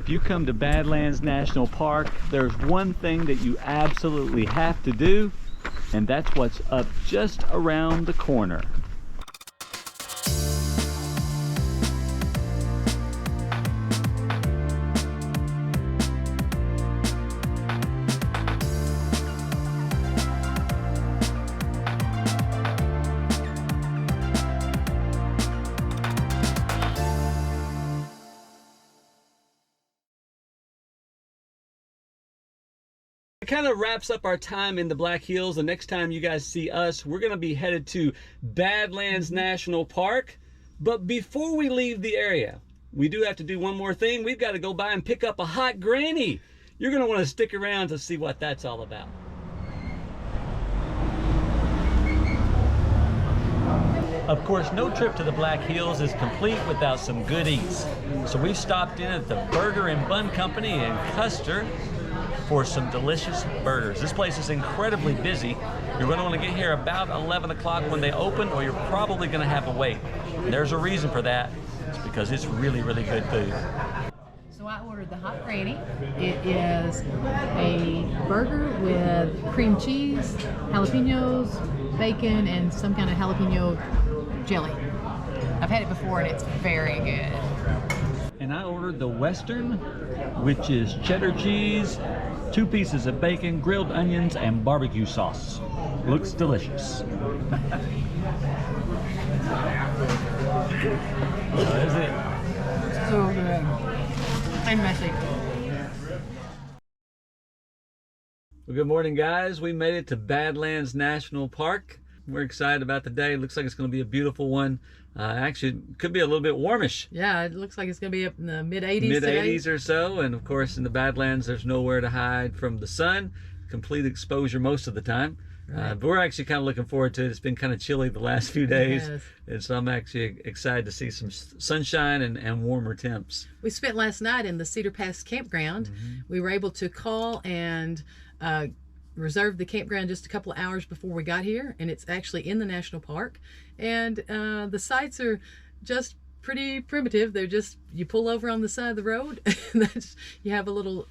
If you come to Badlands National Park, there's one thing that you absolutely have to do, and that's what's up just around the corner. It kind of wraps up our time in the Black Hills. The next time you guys see us, we're going to be headed to Badlands National Park. But before we leave the area, we do have to do one more thing. We've got to go by and pick up a hot granny. You're going to want to stick around to see what that's all about. Of course, no trip to the Black Hills is complete without some good eats. So we've stopped in at the Burger and Bun Company in Custer for some delicious burgers. This place is incredibly busy. You're going to want to get here about 11 o'clock when they open, or you're probably going to have to wait. And there's a reason for that. It's because it's really, really good food. So I ordered the hot granny. It is a burger with cream cheese, jalapenos, bacon, and some kind of jalapeno jelly. I've had it before and it's very good. And I ordered the Western, which is cheddar cheese, 2 pieces of bacon, grilled onions, and barbecue sauce. Looks delicious. That is it. So good. And messy. Well, good morning, guys. We made it to Badlands National Park. We're excited about the day. Looks like it's going to be a beautiful one. Actually, it could be a little bit warmish. Yeah, it looks like it's going to be up in the mid-80s Mid-80s or so. And of course, in the Badlands, there's nowhere to hide from the sun. Complete exposure most of the time. Right. But we're actually kind of looking forward to it. It's been kind of chilly the last few days. Yes. And so I'm actually excited to see some sunshine and warmer temps. We spent last night in the Cedar Pass campground. We were able to call and reserved the campground just a couple of hours before we got here, and it's actually in the national park. And the sites are just pretty primitive. They're just, you pull over on the side of the road, and you have a little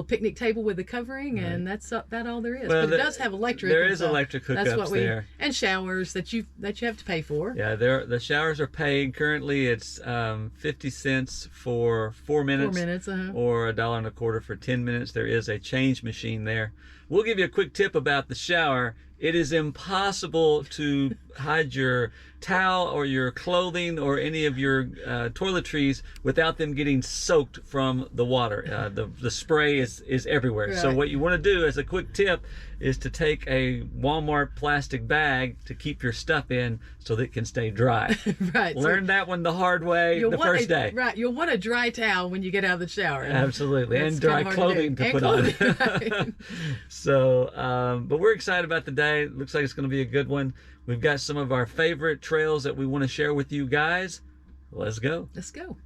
picnic table with a covering, right. And that's about all there is. Well, but it does have electric. There is electric hookups there, and showers that you have to pay for. Yeah, the showers are paid. Currently, it's 50 cents for 4 minutes, or $1.25 for 10 minutes. There is a change machine there. We'll give you a quick tip about the shower. It is impossible to hide your towel or your clothing or any of your toiletries without them getting soaked from the water. The spray is everywhere. Right. So what you want to do as a quick tip is to take a Walmart plastic bag to keep your stuff in so that it can stay dry. Right. Learn that one the hard way the first day. Right. You'll want a dry towel when you get out of the shower. Absolutely. And dry clothing to put on. Right. So, but we're excited about the day. It looks like it's going to be a good one. We've got some of our favorite trails that we want to share with you guys. Let's go. Let's go.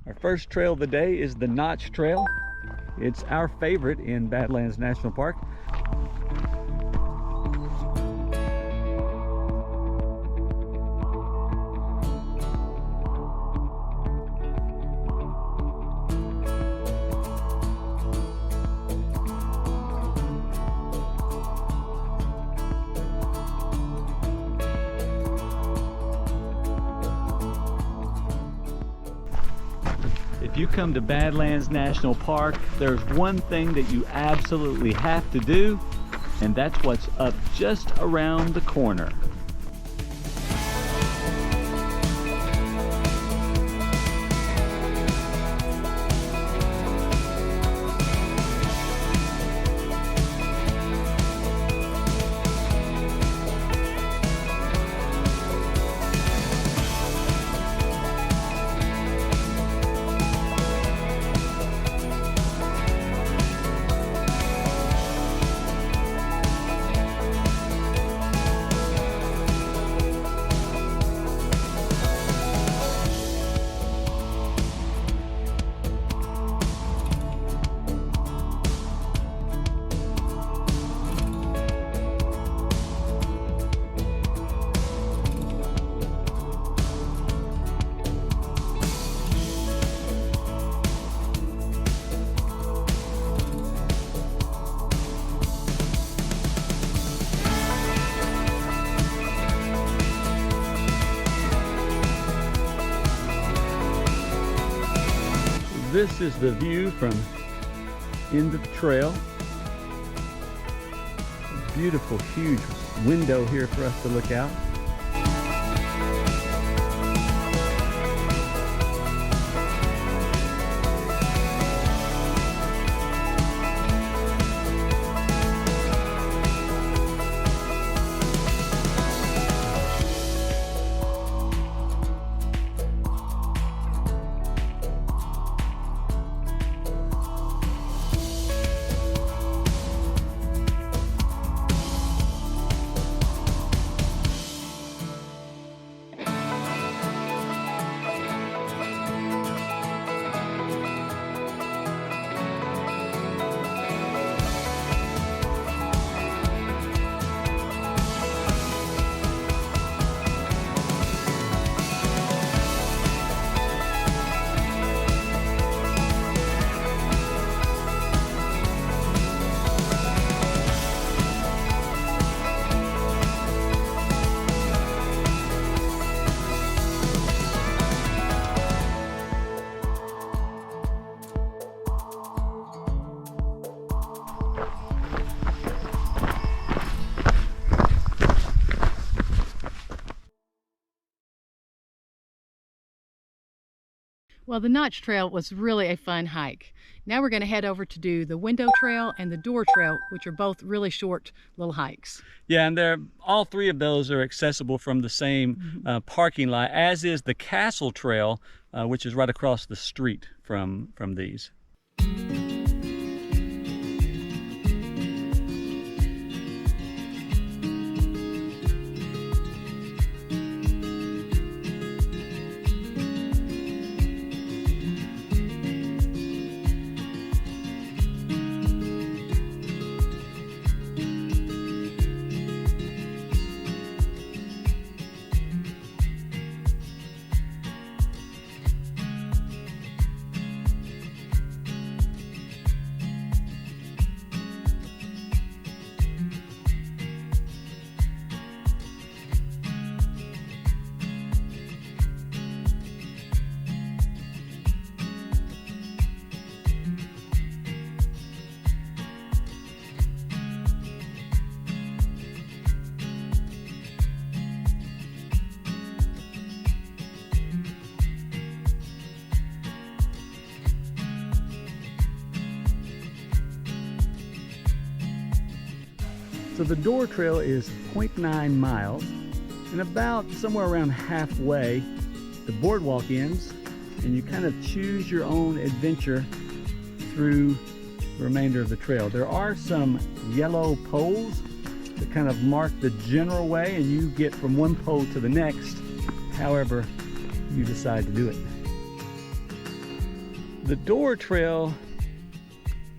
Our first trail of the day is the Notch Trail. It's our favorite in Badlands National Park. If you come to Badlands National Park, there's one thing that you absolutely have to do, and that's what's up just around the corner. this is the view from end of the trail. A beautiful, huge window here for us to look out. Well, the Notch Trail was really a fun hike. Now we're going to head over to do the Window Trail and the Door Trail, which are both really short little hikes. Yeah, and all three of those are accessible from the same parking lot, as is the Castle Trail, which is right across the street from these. So the Door Trail is 0.9 miles, and about somewhere around halfway, the boardwalk ends, and you kind of choose your own adventure through the remainder of the trail. There are some yellow poles that kind of mark the general way, and you get from one pole to the next, however you decide to do it. The Door Trail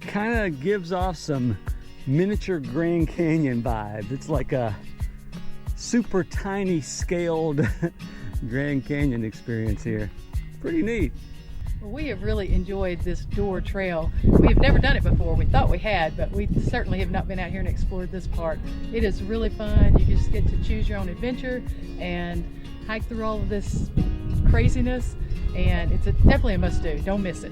kind of gives off some miniature Grand Canyon vibe. It's like a super tiny scaled Grand Canyon experience here. Pretty neat. Well, we have really enjoyed this Door Trail. We have never done it before. We thought we had, but we certainly have not been out here and explored this part. It is really fun. You just get to choose your own adventure and hike through all of this craziness, and it's definitely a must-do. Don't miss it.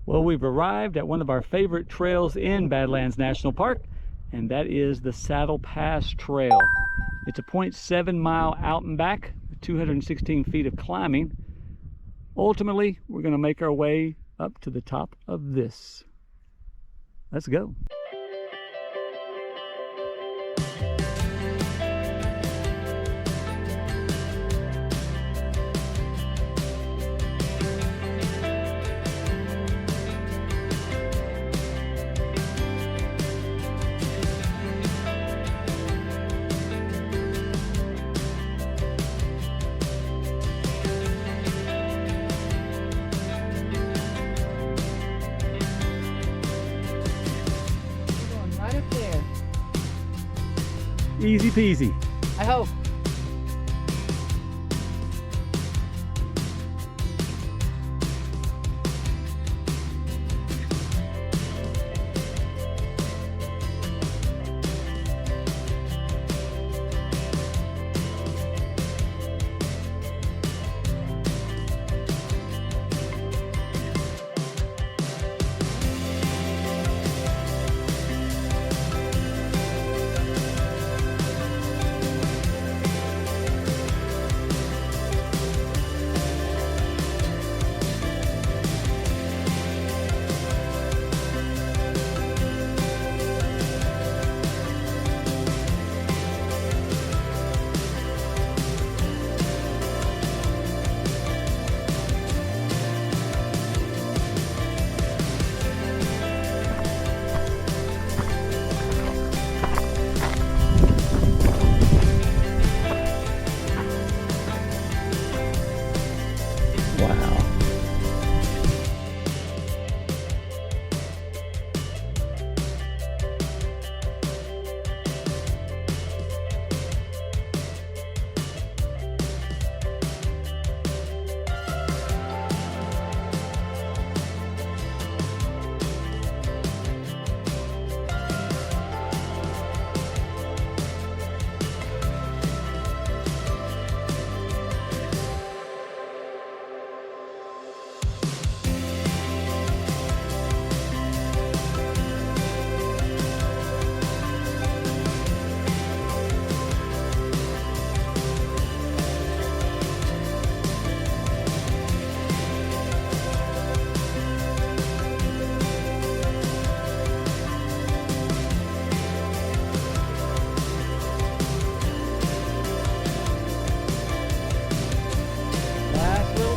Well, we've arrived at one of our favorite trails in Badlands National Park, and that is the Saddle Pass Trail. It's a 0.7 mile out and back, 216 feet of climbing. Ultimately, we're going to make our way up to the top of this. Let's go. Easy peasy. I hope.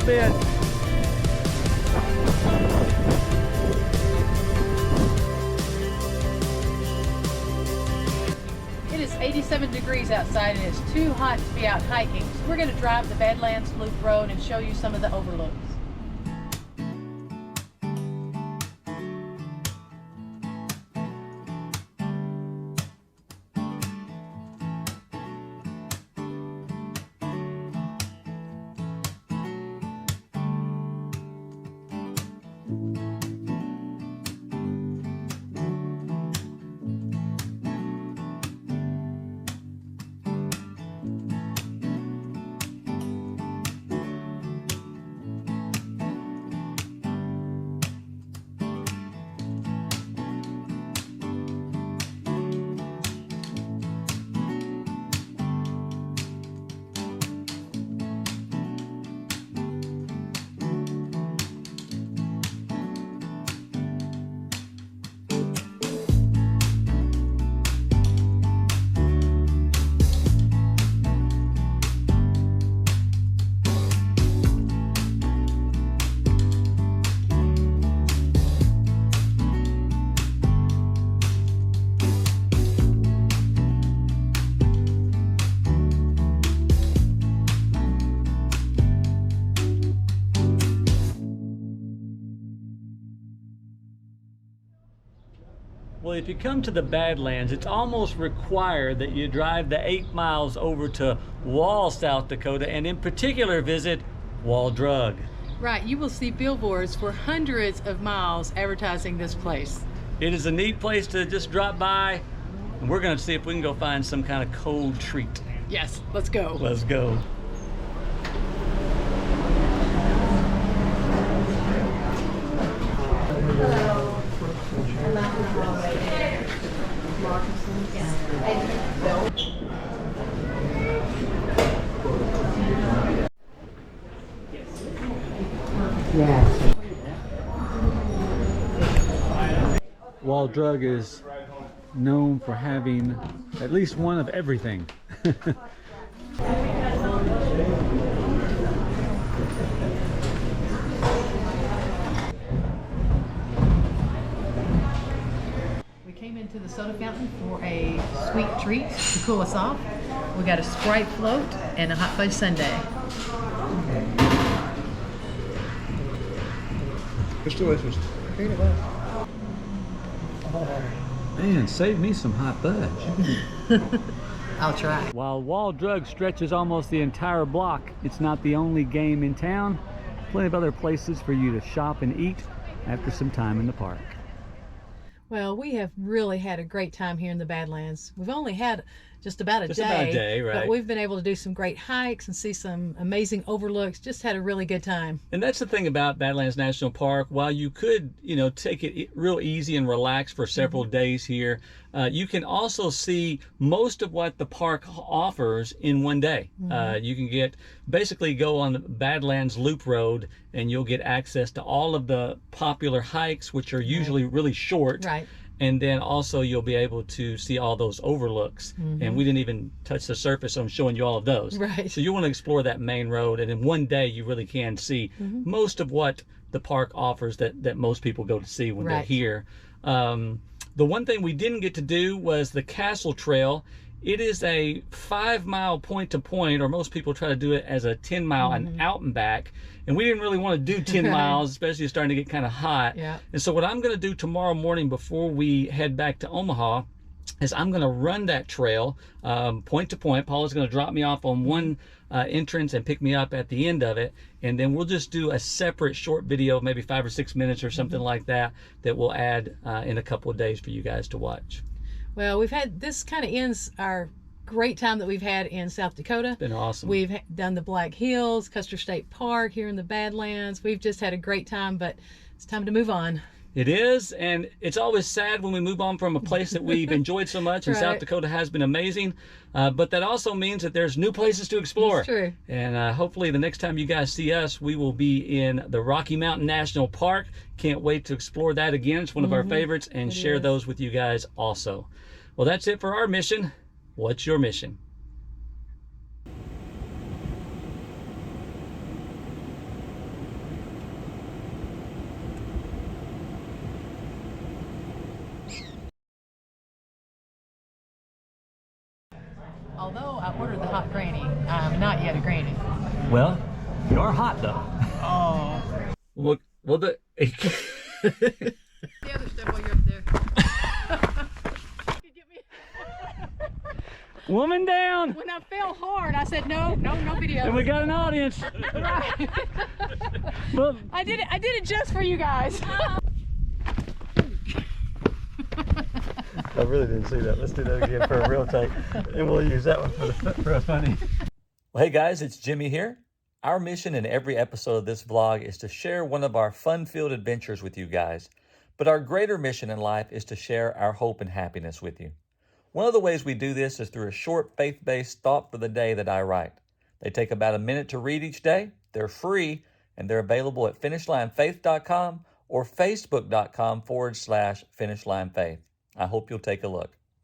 Bit. It is 87 degrees outside and it's too hot to be out hiking, so we're going to drive the Badlands Loop Road and show you some of the overlooks. Well, if you come to the Badlands, it's almost required that you drive the 8 miles over to Wall, South Dakota, and in particular visit Wall Drug. Right, you will see billboards for hundreds of miles advertising this place. It is a neat place to just drop by, and we're going to see if we can go find some kind of cold treat. Yes, let's go. Let's go. Yeah. Wall Drug is known for having at least one of everything. We came into the soda fountain for a sweet treat to cool us off. We got a Sprite float and a hot fudge sundae. It's delicious. Agreed it was. Man, save me some hot fudge. I'll try. While Wall Drug stretches almost the entire block, it's not the only game in town. Plenty of other places for you to shop and eat after some time in the park. Well, we have really had a great time here in the Badlands. We've only had just about a day, right? But we've been able to do some great hikes and see some amazing overlooks. Just had a really good time. And that's the thing about Badlands National Park. While you could, take it real easy and relax for several days here, you can also see most of what the park offers in one day. You can basically go on the Badlands Loop Road and you'll get access to all of the popular hikes, which are usually really short. Right. And then also you'll be able to see all those overlooks. And we didn't even touch the surface on showing you all of those. Right. So you want to explore that main road, and in one day you really can see most of what the park offers that most people go to see when they're here. The one thing we didn't get to do was the Castle Trail. It is a 5-mile point to point, or most people try to do it as a 10-mile and out and back. And we didn't really want to do 10 miles, especially starting to get kind of hot. Yeah. And so what I'm going to do tomorrow morning before we head back to Omaha is I'm going to run that trail point to point. Paula's going to drop me off on one entrance and pick me up at the end of it. And then we'll just do a separate short video, maybe 5 or 6 minutes or something like that, that we'll add in a couple of days for you guys to watch. Well, this kind of ends our great time that we've had in South Dakota. It's been awesome. We've done the Black Hills, Custer State Park here in the Badlands. We've just had a great time, but it's time to move on. It is, and it's always sad when we move on from a place that we've enjoyed so much, and South Dakota has been amazing, but that also means that there's new places to explore. That's true. And hopefully the next time you guys see us, we will be in the Rocky Mountain National Park. Can't wait to explore that again. It's one of our favorites, and share those with you guys also. Well, that's it for our mission. What's your mission? Although I ordered the hot granny, I'm not yet a granny. Well, you are hot though. Oh. Well, the other stuff while you're up there. Woman down. When I fell hard, I said no video. And we got an audience. Right. Well, I did it just for you guys. I really didn't see that. Let's do that again for a real take, and we'll use that one for a funny. Well, hey guys, it's Jimmy here. Our mission in every episode of this vlog is to share one of our fun-filled adventures with you guys. But our greater mission in life is to share our hope and happiness with you. One of the ways we do this is through a short faith-based thought for the day that I write. They take about a minute to read each day. They're free, and they're available at finishlinefaith.com or facebook.com/finishlinefaith. I hope you'll take a look.